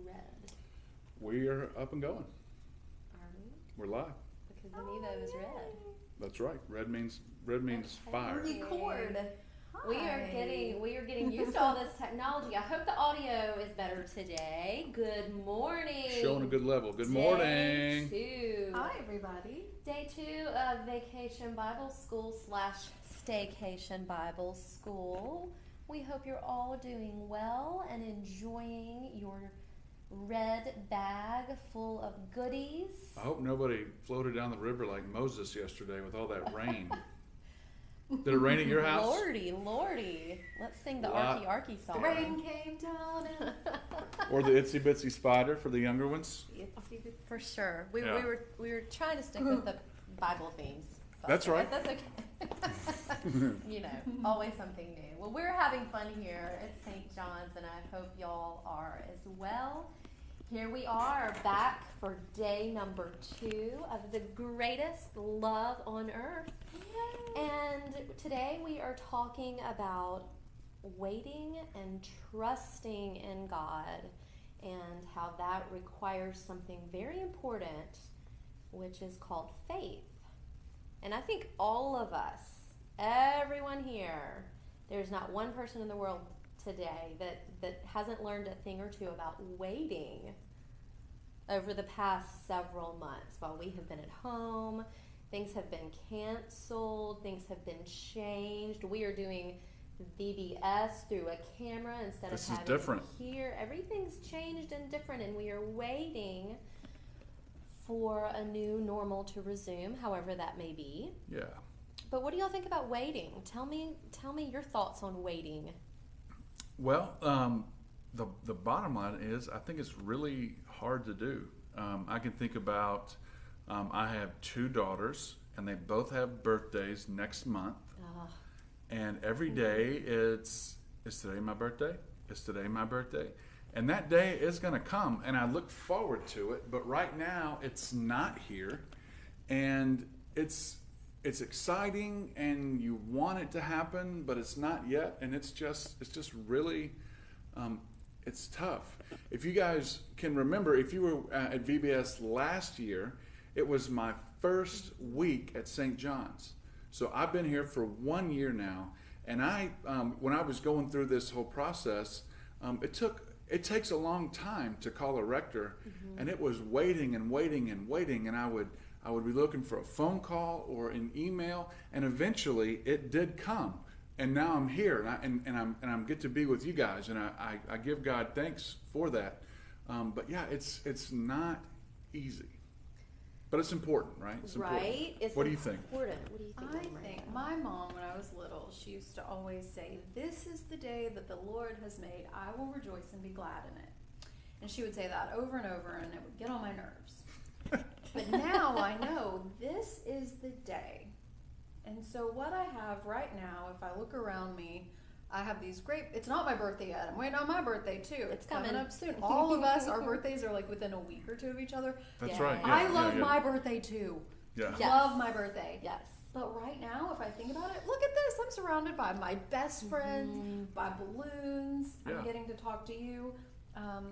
red? We're up and going. Are we? We're live. Because the Nevo is red. That's right. Red means fire. Record. We are getting used to all this technology. I hope the audio is better today. Good morning. Showing a good level. Good Day morning. 2. Hi, everybody. Day 2 of Vacation Bible School / Staycation Bible School. We hope you're all doing well and enjoying your red bag full of goodies. I hope nobody floated down the river like Moses yesterday with all that rain. Did it rain at your house? Lordy. Let's sing the Arky song. Rain came down. Or the Itsy Bitsy Spider for the younger ones? For sure. We Yeah. were trying to stick with the Bible themes. But That's right. That's okay. Always something new. Well, we're having fun here at St. John's, and I hope y'all are as well. Here we are back for day number 2 of the greatest love on earth. Yay. And today we are talking about waiting and trusting in God and how that requires something very important, which is called faith. And I think all of us, everyone here, there's not one person in the world today that hasn't learned a thing or two about waiting over the past several months while we have been at home. Things have been canceled, things have been changed. We are doing VBS through a camera instead This of is having different. it here. Everything's changed and different, and we are waiting for a new normal to resume, however that may be. Yeah. But what do y'all think about waiting? Tell me your thoughts on waiting. Well, the bottom line is I think it's really hard to do. I can think about, I have 2 daughters, and they both have birthdays next month. And every day is today my birthday? Is today my birthday? And that day is going to come, and I look forward to it. But right now, it's not here, and it's exciting, and you want it to happen, but it's not yet, and it's just really, it's tough. If you guys can remember, if you were at VBS last year, it was my first week at St. John's. So I've been here for 1 year now, and when I was going through this whole process, it takes a long time to call a rector, and it was waiting, and I would be looking for a phone call or an email, and eventually it did come, and now I'm here, and I'm get to be with you guys, and I give God thanks for that. But yeah, it's not easy. But it's important, right? It's important. Right? It's what do you think? Important. What do you think? I think my mom, when I was little, she used to always say, "This is the day that the Lord has made. I will rejoice and be glad in it." And she would say that over and over, and it would get on my nerves. But now I know this is the day. And so what I have right now, if I look around me, I have these great, it's not my birthday yet. I'm waiting on my birthday too. It's coming up soon. All of us, our birthdays are like within a week or 2 of each other. That's Yeah. right. Yeah, I love yeah. my birthday too. Yeah. Yes. Love my birthday. Yes. But right now, if I think about it, look at this. I'm surrounded by my best friends, by balloons. Yeah. I'm getting to talk to you.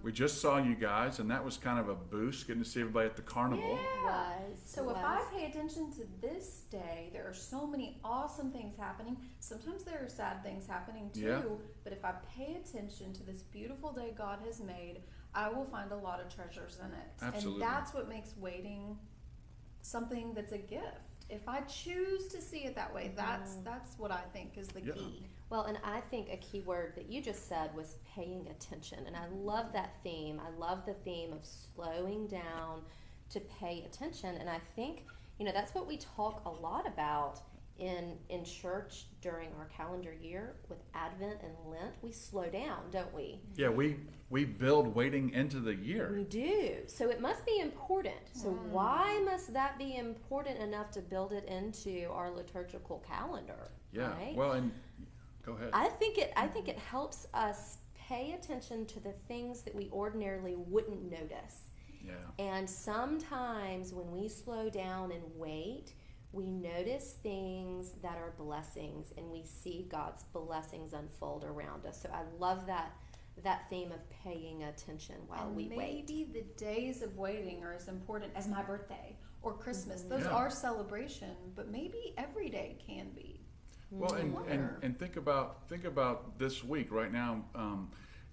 We just saw you guys, and that was kind of a boost, getting to see everybody at the carnival. Yeah. So if I Was. pay attention to this day, there are so many awesome things happening. Sometimes there are sad things happening too. Yeah. But if I pay attention to this beautiful day God has made, I will find a lot of treasures in it. Absolutely. And that's what makes waiting something that's a gift. If I choose to see it that way, that's what I think is the Yeah. key. Well, and I think a key word that you just said was paying attention. And I love that theme. I love the theme of slowing down to pay attention. And I think, that's what we talk a lot about in church during our calendar year with Advent and Lent. We slow down, don't we? Yeah, we build waiting into the year. We do. So it must be important. So why must that be important enough to build it into our liturgical calendar? Yeah. Right? Well, and go ahead. I think it helps us pay attention to the things that we ordinarily wouldn't notice. Yeah. And sometimes when we slow down and wait, we notice things that are blessings, and we see God's blessings unfold around us. So I love that that theme of paying attention while we wait. Maybe the days of waiting are as important as my birthday or Christmas. Mm-hmm. Those Yeah. are celebration, but maybe every day can be. Well, and think about this week right now.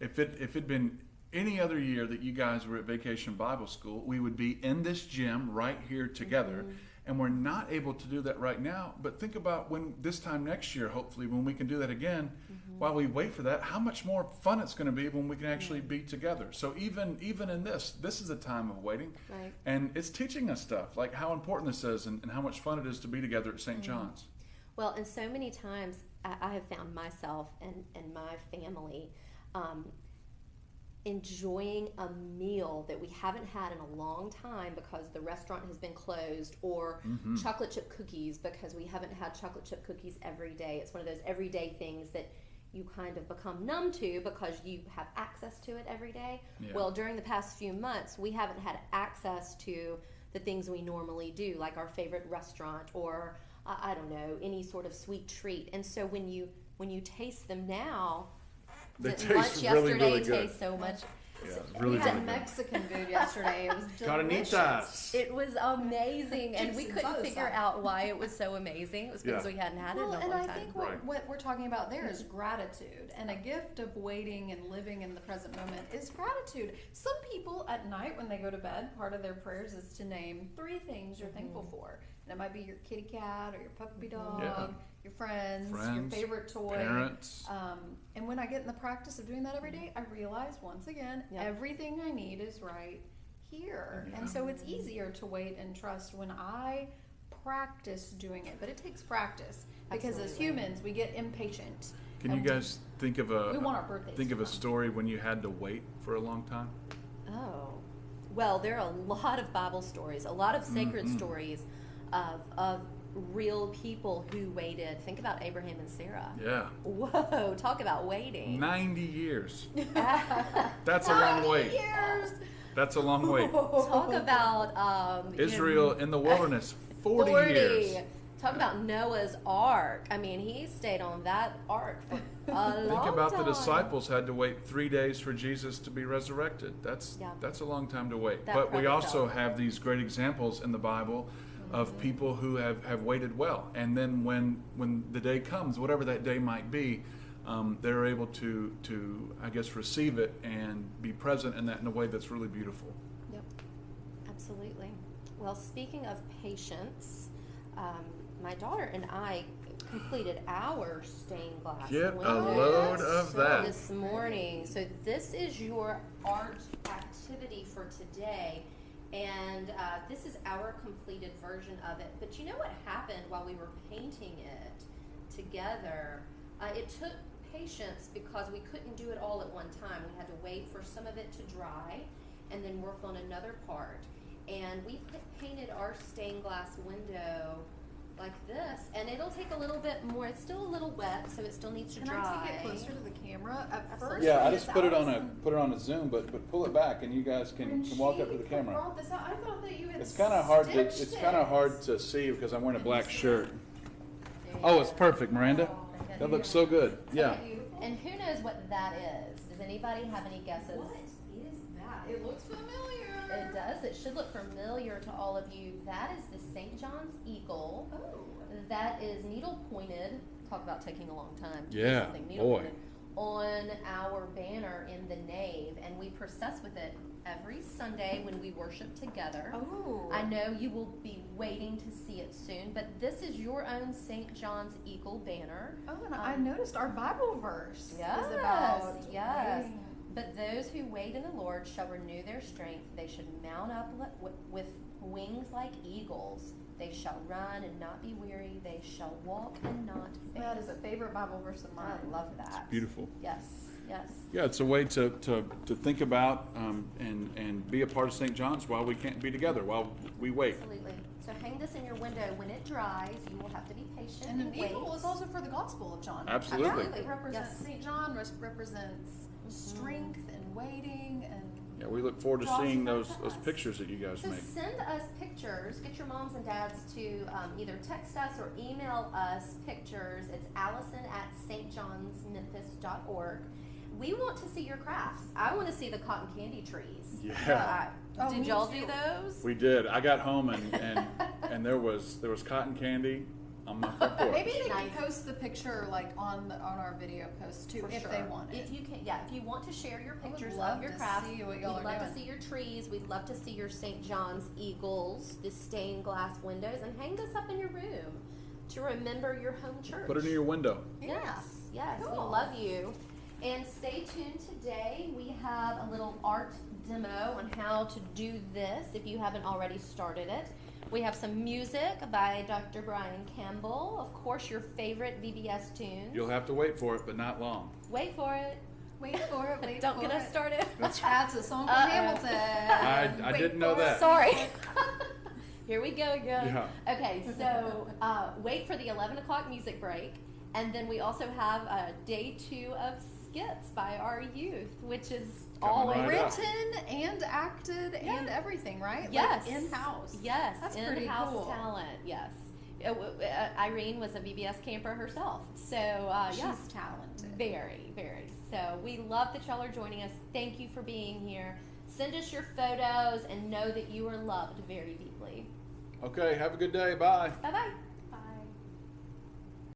If it'd been any other year that you guys were at Vacation Bible School, we would be in this gym right here together, and we're not able to do that right now. But think about when this time next year, hopefully, when we can do that again. While we wait for that, how much more fun it's going to be when we can actually be together. So even in this is a time of waiting, Right. and it's teaching us stuff like how important this is and how much fun it is to be together at St. John's. Well, and so many times I have found myself and my family enjoying a meal that we haven't had in a long time because the restaurant has been closed, or chocolate chip cookies because we haven't had chocolate chip cookies every day. It's one of those everyday things that you kind of become numb to because you have access to it every day. Yeah. Well, during the past few months, we haven't had access to the things we normally do, like our favorite restaurant or I don't know, any sort of sweet treat. And so when you taste them now, They that taste lunch really, yesterday really good. tastes so much. Yeah, We really, had really good. Mexican food yesterday. It was delicious. Carnitas. It was amazing, and we Chips and couldn't salsa. figure out why it was so amazing. It was because Yeah. we hadn't had it Well, in a and long I time. think Right. what we're talking about there is gratitude, and a gift of waiting and living in the present moment is gratitude. Some people at night when they go to bed, part of their prayers is to name 3 things you're thankful for. And it might be your kitty cat or your puppy dog, Yeah. your friends, your Friends, favorite toy. Parents. And when I get in the practice of doing that every day, I realize once again, Yep. everything I need is right here. Yeah. And so it's easier to wait and trust when I practice doing it. But it takes practice because as Absolutely. humans, we get impatient. Can you and guys think of we want our birthdays think to of a come. story when you had to wait for a long time? Oh, well, there are a lot of Bible stories, a lot of sacred stories of real people who waited. Think about Abraham and Sarah. Yeah, Whoa, talk about waiting. 90 years. That's a long wait. Years. That's a long wait. Talk about Israel in the wilderness, 40 years. Talk about Noah's Ark. I mean, he stayed on that ark for a long time. Think about the disciples had to wait 3 days for Jesus to be resurrected. That's a long time to wait. That But we probably also felt- have these great examples in the Bible of people who have waited well, and then when the day comes, whatever that day might be, they're able to I guess receive it and be present in that in a way that's really beautiful. Yep, absolutely. Well, speaking of patience, my daughter and I completed our stained glass Get a windows load of that. this morning. So this is your art activity for today. And this is our completed version of it. But you know what happened while we were painting it together? It took patience because we couldn't do it all at one time. We had to wait for some of it to dry and then work on another part. And we painted our stained glass window like this, and it'll take a little bit more. It's still a little wet, so it still needs to Can dry. I take it closer to the camera? At Absolutely. first, Yeah, I when just Miss put it on a zoom, but pull it back, and you guys when can walk up to she the camera. brought this out, I thought that you had It's kind of hard to stitched it. see because I'm wearing a black shirt. There you Oh, go. it's perfect, Miranda. That looks so good. Yeah. And who knows what that is? Does anybody have any guesses? What is that? It looks familiar. It does. It should look familiar to all of you. That is the St. John's Eagle. Oh. That is needle pointed. Talk about taking a long time. to do Yeah, something needle boy. pointed on our banner in the nave, and we process with it every Sunday when we worship together. Oh. I know you will be waiting to see it soon, but this is your own St. John's Eagle banner. Oh, and I noticed our Bible verse Yes, is about yes. waiting. But those who wait in the Lord shall renew their strength. They should mount up with wings like eagles. They shall run and not be weary. They shall walk and not faint. That is a favorite Bible verse of mine. I love that. Beautiful. Yes, yes. Yeah, it's a way to think about and be a part of St. John's while we can't be together, while we wait. Absolutely. So hang this in your window. When it dries, you will have to be patient And and, an wait. eagle is also for the Gospel of John. Absolutely. It represents Yes. St. John represents strength and waiting and Yeah, we look forward to Draws seeing them those back to those us. pictures that you guys So make. send us pictures. Get your moms and dads to either text us or email us pictures. It's Allison at stjohnsmemphis.org. we want to see your crafts. I want to see the cotton candy trees. Yeah. Did me y'all too. do those? We did. I got home and there was cotton candy on my front porch. Maybe they Nice. can post the picture like on our video post too, For if sure. they want it. If you can, if you want to share your I would pictures love of your to crafts, see what we'd y'all are love to doing. see your trees. We'd love to see your St. John's eagles, the stained glass windows, and hang this up in your room to remember your home church. Put it in your window. Yeah. Yes, we Cool. love you. And stay tuned today. We have a little art demo on how to do this if you haven't already started it. We have some music by Dr. Brian Campbell. Of course, your favorite VBS tunes. You'll have to wait for it, but not long. Wait for it. Wait for it. Wait Don't for get us it. started. That's a song from Uh-oh. Hamilton. I Wait didn't know for that. it. Sorry. Here we go again. Yeah. Okay, so wait for the 11 o'clock music break. And then we also have day 2 of skits by our youth, which is Coming always right up. Written and acted and everything, right? Yes. Like in-house. Yes, That's pretty in-house cool. talent. Yes, Irene was a VBS camper herself, so She's yeah, talented. very, very. So we love that y'all are joining us. Thank you for being here. Send us your photos and know that you are loved very deeply. Okay, have a good day. Bye. Bye bye.